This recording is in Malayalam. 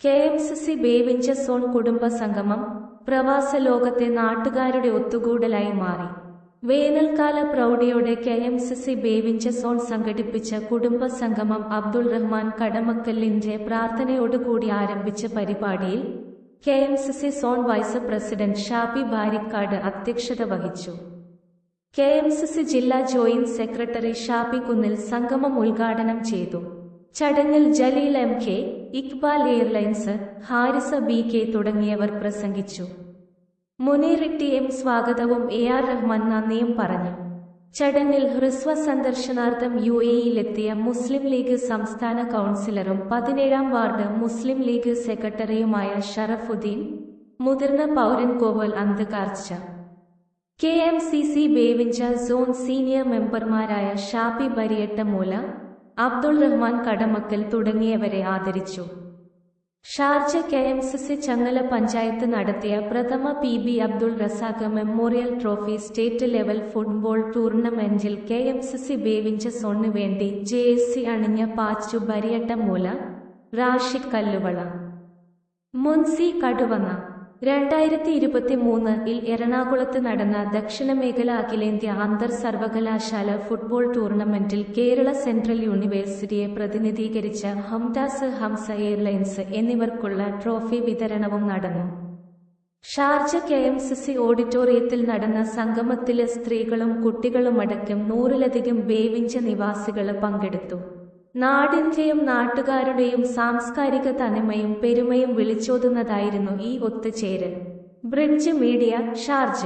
KMCC ബേവിഞ്ച സോൺ കുടുംബ സംഗമം പ്രവാസ ലോകത്തെ നാട്ടുകാരുടെ ഒത്തുകൂടലായി മാറി. വേനൽക്കാല പ്രൗഢിയോടെ KMCC ബേവിഞ്ച സോൺ സംഘടിപ്പിച്ച കുടുംബ സംഗമം അബ്ദുൾ റഹ്മാൻ കടമക്കലിന്റെ പ്രാർത്ഥനയോടുകൂടി ആരംഭിച്ച പരിപാടിയിൽ KMCC zone vice president Shafi Barikkad അധ്യക്ഷത വഹിച്ചു. KMCC ജില്ലാ ജോയിന്റ് സെക്രട്ടറി ഷാഫി കുന്നിൽ സംഗമം ഉദ്ഘാടനം ചെയ്തു. ചടങ്ങിൽ Jaleel MK, Iqbal airlines, Haris BK തുടങ്ങിയവർ പ്രസംഗിച്ചു. മുനീർ TM സ്വാഗതവും AR റഹ്മാൻ നന്ദിയും പറഞ്ഞു. ചടങ്ങിൽ ഹ്രസ്വ സന്ദർശനാർത്ഥം UAEയിലെത്തിയ മുസ്ലിം ലീഗ് സംസ്ഥാന കൗൺസിലറും 17-ാം വാർഡ് മുസ്ലിം ലീഗ് സെക്രട്ടറിയുമായ ഷറഫുദ്ദീൻ, മുതിർന്ന പൗരൻ കോവൽ അന്തകാർച്ച, KMCC ബേവിഞ്ച സോൺ സീനിയർ മെമ്പർമാരായ ഷാഫി ബരിയട്ടമൂല, അബ്ദുൾ റഹ്മാൻ കടമക്കൽ തുടങ്ങിയവരെ ആദരിച്ചു. ഷാർജ KMCC ചങ്ങല പഞ്ചായത്ത് നടത്തിയ പ്രഥമ PB Abdul Razak memorial trophy state level football ടൂർണമെന്റിൽ KMCC ബേവിഞ്ച സോണിന് വേണ്ടി ജേഴ്സി അണിഞ്ഞ പാച്ചു ബരിയട്ടമൂല, റാഷിദ് കല്ലുവള, മുൻസി കടുവന്ന. 2023-ൽ എറണാകുളത്ത് നടന്ന ദക്ഷിണമേഖല അഖിലേന്ത്യാ അന്തർ സർവകലാശാല ഫുട്ബോൾ ടൂർണമെന്റിൽ കേരള സെൻട്രൽ യൂണിവേഴ്സിറ്റിയെ പ്രതിനിധീകരിച്ച ഹംദാസ് ഹംസ എയർലൈൻസ് എന്നിവർക്കുള്ള ട്രോഫി വിതരണവും നടന്നു. ഷാർജ KMCC ഓഡിറ്റോറിയത്തിൽ നടന്ന സംഗമത്തില് സ്ത്രീകളും കുട്ടികളുമടക്കം 100-ലധികം ബേവിഞ്ച നിവാസികൾ പങ്കെടുത്തു. നാടിന്റെയും നാട്ടുകാരുടെയും സാംസ്കാരിക തനിമയും പെരുമയും വിളിച്ചോതുന്നതായിരുന്നു ഈ ഒത്തുചേരൽ. Bridge media, Sharjah.